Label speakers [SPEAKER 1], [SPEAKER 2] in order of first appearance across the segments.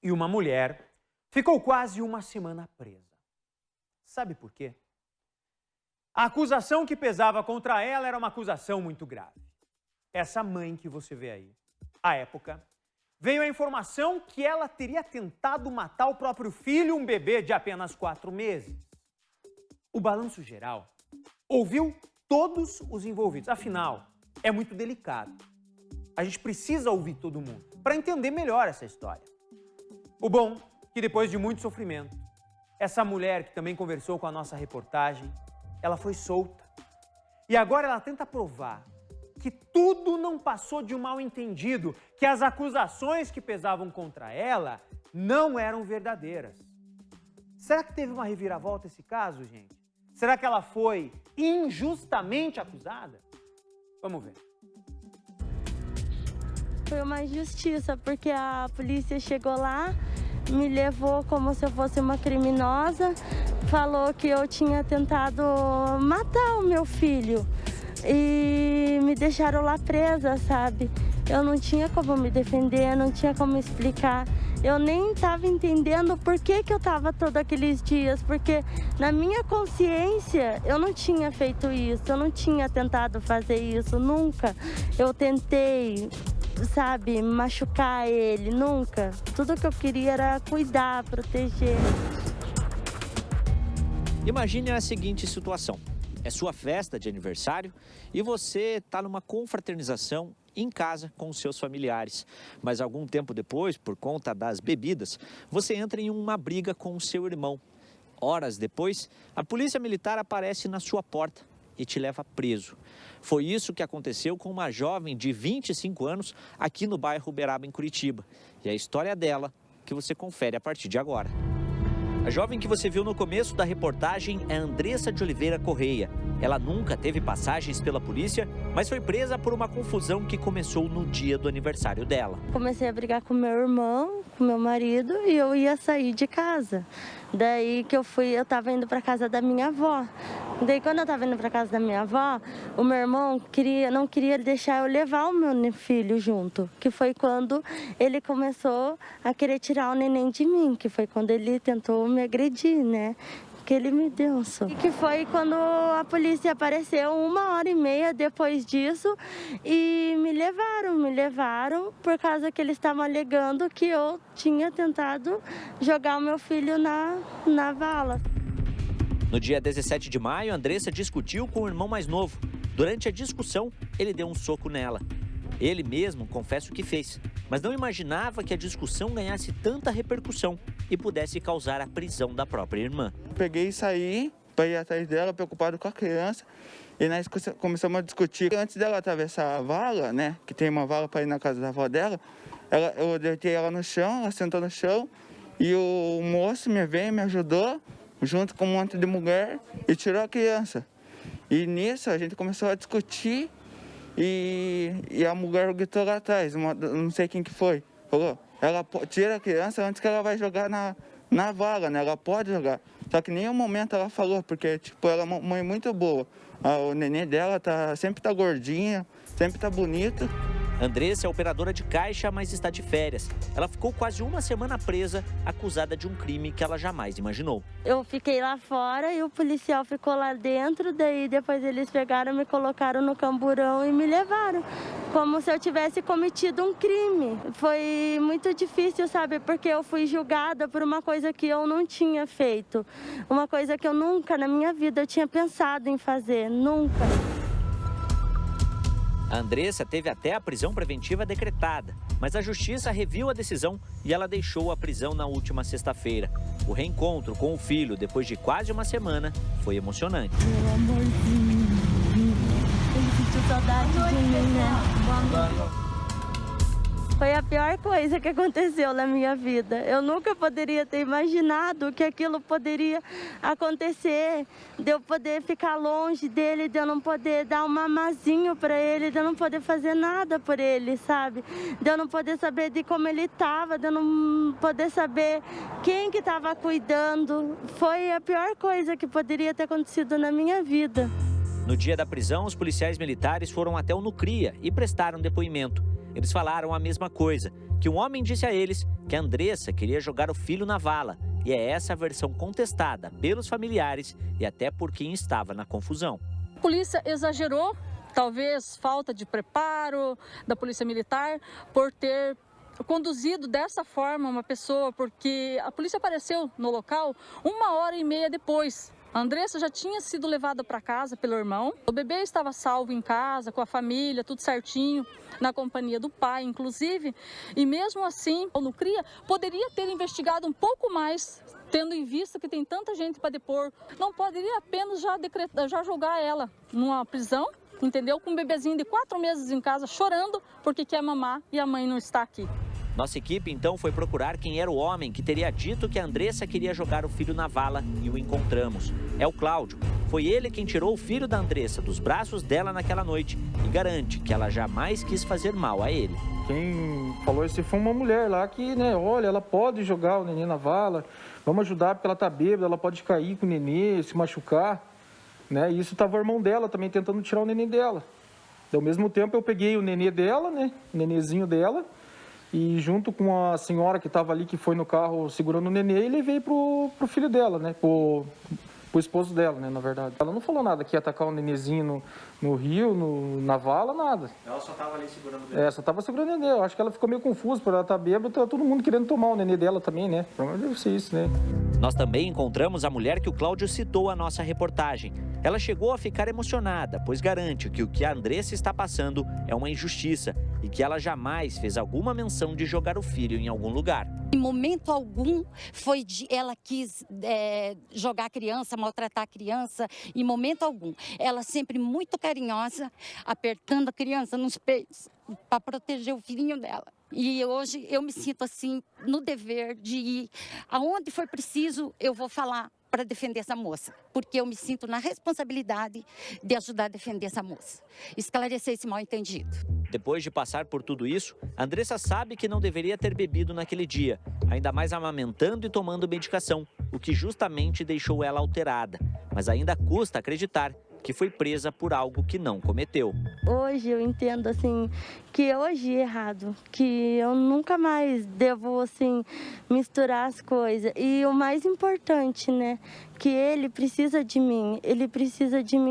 [SPEAKER 1] e uma mulher ficou quase uma semana presa. Sabe por quê? A acusação que pesava contra ela era uma acusação muito grave. Essa mãe que você vê aí, à época, veio a informação que ela teria tentado matar o próprio filho, um bebê de apenas 4 meses. O balanço geral ouviu todos os envolvidos. Afinal, é muito delicado. A gente precisa ouvir todo mundo para entender melhor essa história. O bom é que depois de muito sofrimento, essa mulher que também conversou com a nossa reportagem, ela foi solta. E agora ela tenta provar que tudo não passou de um mal-entendido, que as acusações que pesavam contra ela não eram verdadeiras. Será que teve uma reviravolta esse caso, gente? Será que ela foi injustamente acusada? Vamos ver.
[SPEAKER 2] Foi uma injustiça, porque a polícia chegou lá, me levou como se eu fosse uma criminosa, falou que eu tinha tentado matar o meu filho e me deixaram lá presa, sabe? Eu não tinha como me defender, não tinha como explicar. Eu nem estava entendendo por que eu estava todos aqueles dias, porque na minha consciência eu não tinha feito isso, eu não tinha tentado fazer isso, nunca. Eu tentei, sabe, machucar ele, nunca. Tudo que eu queria era cuidar, proteger.
[SPEAKER 3] Imagine a seguinte situação. É sua festa de aniversário e você está numa confraternização em casa com os seus familiares. Mas algum tempo depois, por conta das bebidas, você entra em uma briga com o seu irmão. Horas depois, a polícia militar aparece na sua porta e te leva preso. Foi isso que aconteceu com uma jovem de 25 anos aqui no bairro Uberaba, em Curitiba. E a história dela que você confere a partir de agora. A jovem que você viu no começo da reportagem é Andressa de Oliveira Correia. Ela nunca teve passagens pela polícia, mas foi presa por uma confusão que começou no dia do aniversário dela.
[SPEAKER 2] Comecei a brigar com meu irmão, com meu marido, e eu ia sair de casa. Daí que eu estava indo para casa da minha avó. Daí quando eu estava indo para casa da minha avó, o meu irmão não queria deixar eu levar o meu filho junto. Que foi quando ele começou a querer tirar o neném de mim, que foi quando ele tentou me agredir, né? Que ele me deu um soco. E que foi quando a polícia apareceu 1h30 depois disso e me levaram por causa que eles estavam alegando que eu tinha tentado jogar o meu filho na vala.
[SPEAKER 3] No dia 17 de maio, Andressa discutiu com o irmão mais novo. Durante a discussão, ele deu um soco nela. Ele mesmo confessa o que fez, mas não imaginava que a discussão ganhasse tanta repercussão e pudesse causar a prisão da própria irmã.
[SPEAKER 4] Peguei e saí para ir atrás dela, preocupado com a criança, e nós começamos a discutir. Antes dela atravessar a vala, né, que tem uma vala para ir na casa da avó dela, eu deitei ela no chão, ela sentou no chão, e o moço me ajudou, junto com um monte de mulher, e tirou a criança. E nisso a gente começou a discutir, e a mulher gritou lá atrás, não sei quem que foi, falou, ela tira a criança antes que ela vai jogar na vala, né? Ela pode jogar. Só que em nenhum momento ela falou, porque tipo, ela é uma mãe muito boa. O neném dela sempre tá gordinha, sempre tá bonito.
[SPEAKER 3] Andressa é operadora de caixa, mas está de férias. Ela ficou quase uma semana presa, acusada de um crime que ela jamais imaginou.
[SPEAKER 2] Eu fiquei lá fora e o policial ficou lá dentro, daí depois eles pegaram, me colocaram no camburão e me levaram, como se eu tivesse cometido um crime. Foi muito difícil, sabe, porque eu fui julgada por uma coisa que eu não tinha feito, uma coisa que eu nunca na minha vida eu tinha pensado em fazer, nunca.
[SPEAKER 3] A Andressa teve até a prisão preventiva decretada, mas a justiça reviu a decisão e ela deixou a prisão na última sexta-feira. O reencontro com o filho, depois de quase uma semana, foi emocionante.
[SPEAKER 2] Meu amorzinho, ele sentiu saudade de mim, né? Foi a pior coisa que aconteceu na minha vida. Eu nunca poderia ter imaginado que aquilo poderia acontecer, de eu poder ficar longe dele, de eu não poder dar um mamazinho para ele, de eu não poder fazer nada por ele, sabe? De eu não poder saber de como ele estava, de eu não poder saber quem que estava cuidando. Foi a pior coisa que poderia ter acontecido na minha vida.
[SPEAKER 3] No dia da prisão, os policiais militares foram até o Nucria e prestaram depoimento. Eles falaram a mesma coisa, que um homem disse a eles que a Andressa queria jogar o filho na vala. E é essa a versão contestada pelos familiares e até por quem estava na confusão.
[SPEAKER 5] A polícia exagerou, talvez falta de preparo da polícia militar por ter conduzido dessa forma uma pessoa, porque a polícia apareceu no local 1h30 depois. A Andressa já tinha sido levada para casa pelo irmão. O bebê estava salvo em casa, com a família, tudo certinho, na companhia do pai, inclusive. E mesmo assim, o CRIA poderia ter investigado um pouco mais, tendo em vista que tem tanta gente para depor. Não poderia apenas já jogar ela numa prisão, entendeu? Com um bebezinho de 4 meses em casa, chorando porque quer mamar e a mãe não está aqui.
[SPEAKER 3] Nossa equipe, então, foi procurar quem era o homem que teria dito que a Andressa queria jogar o filho na vala e o encontramos. É o Cláudio. Foi ele quem tirou o filho da Andressa dos braços dela naquela noite e garante que ela jamais quis fazer mal a ele.
[SPEAKER 6] Quem falou isso foi uma mulher lá que, né, olha, ela pode jogar o nenê na vala, vamos ajudar porque ela tá bêbada, ela pode cair com o nenê, se machucar, né? E isso tava o irmão dela também tentando tirar o nenê dela. Ao mesmo tempo eu peguei o nenê dela, né, o nenezinho dela, e junto com a senhora que estava ali, que foi no carro segurando o nenê, e levei pro filho dela, né? Pro esposo dela, né, na verdade. Ela não falou nada que ia atacar o nenezinho no rio, na vala, nada.
[SPEAKER 3] Ela só estava ali segurando o nenê?
[SPEAKER 6] Só estava segurando o nenê. Eu acho que ela ficou meio confusa, por ela estar bêbada, tá todo mundo querendo tomar o nenê dela também, né? Provavelmente deve ser isso, né?
[SPEAKER 3] Nós também encontramos a mulher que o Cláudio citou à nossa reportagem. Ela chegou a ficar emocionada, pois garante que o que a Andressa está passando é uma injustiça e que ela jamais fez alguma menção de jogar o filho em algum lugar.
[SPEAKER 7] Em momento algum ela quis jogar a criança, maltratar a criança, em momento algum. Ela sempre muito carinhosa, apertando a criança nos peitos para proteger o filhinho dela. E hoje eu me sinto assim no dever de ir aonde for preciso, eu vou falar para defender essa moça, porque eu me sinto na responsabilidade de ajudar a defender essa moça, esclarecer esse mal-entendido.
[SPEAKER 3] Depois de passar por tudo isso, Andressa sabe que não deveria ter bebido naquele dia, ainda mais amamentando e tomando medicação, o que justamente deixou ela alterada. Mas ainda custa acreditar que foi presa por algo que não cometeu.
[SPEAKER 2] Hoje eu entendo, assim, que eu agi errado, que eu nunca mais devo, assim, misturar as coisas. E o mais importante, né, que ele precisa de mim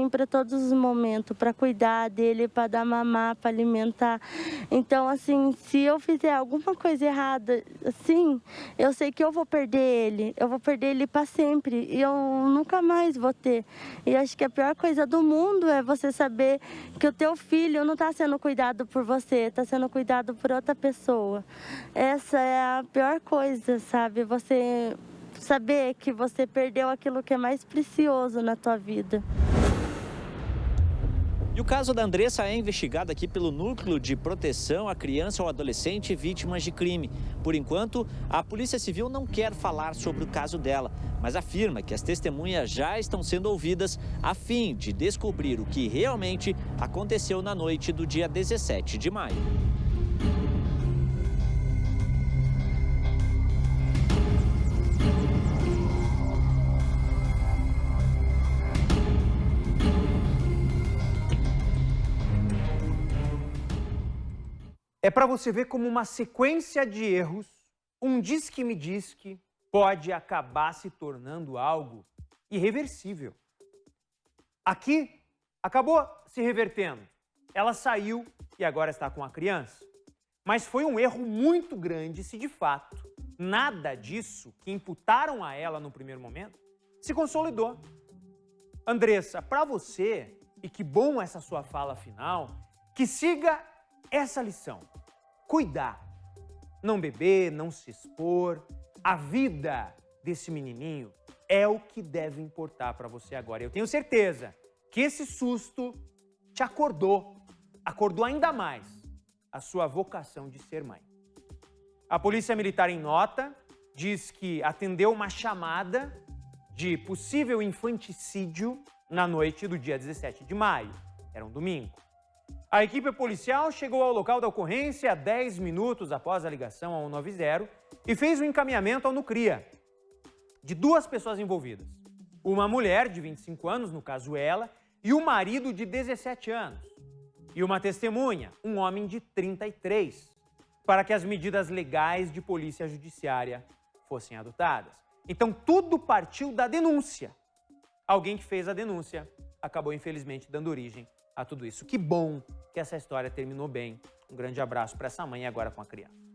[SPEAKER 2] para todos os momentos, para cuidar dele, para dar mamar, para alimentar. Então, assim, se eu fizer alguma coisa errada, assim, eu sei que eu vou perder ele para sempre, e eu nunca mais vou ter. E acho que a pior coisa do mundo é você saber que o teu filho não está sendo cuidado por você, está sendo cuidado por outra pessoa. Essa é a pior coisa, sabe? Você saber que você perdeu aquilo que é mais precioso na tua vida.
[SPEAKER 3] E o caso da Andressa é investigado aqui pelo Núcleo de Proteção à Criança ou Adolescente Vítimas de Crime. Por enquanto, a Polícia Civil não quer falar sobre o caso dela, mas afirma que as testemunhas já estão sendo ouvidas a fim de descobrir o que realmente aconteceu na noite do dia 17 de maio.
[SPEAKER 1] É para você ver como uma sequência de erros, um diz-que-me-diz-que, pode acabar se tornando algo irreversível. Aqui, acabou se revertendo. Ela saiu e agora está com a criança. Mas foi um erro muito grande se, de fato, nada disso que imputaram a ela no primeiro momento se consolidou. Andressa, para você, e que bom essa sua fala final, que siga essa lição. Cuidar. Não beber, não se expor. A vida desse menininho é o que deve importar para você agora. Eu tenho certeza que esse susto te acordou ainda mais a sua vocação de ser mãe. A Polícia Militar, em nota, diz que atendeu uma chamada de possível infanticídio na noite do dia 17 de maio. Era um domingo. A equipe policial chegou ao local da ocorrência 10 minutos após a ligação ao 190 e fez o encaminhamento ao NUCRIA de 2 pessoas envolvidas. Uma mulher de 25 anos, no caso ela, e o marido de 17 anos. E uma testemunha, um homem de 33. para que as medidas legais de polícia judiciária fossem adotadas. Então, tudo partiu da denúncia. Alguém que fez a denúncia acabou, infelizmente, dando origem a tudo isso. Que bom que essa história terminou bem. Um grande abraço para essa mãe e agora com a criança.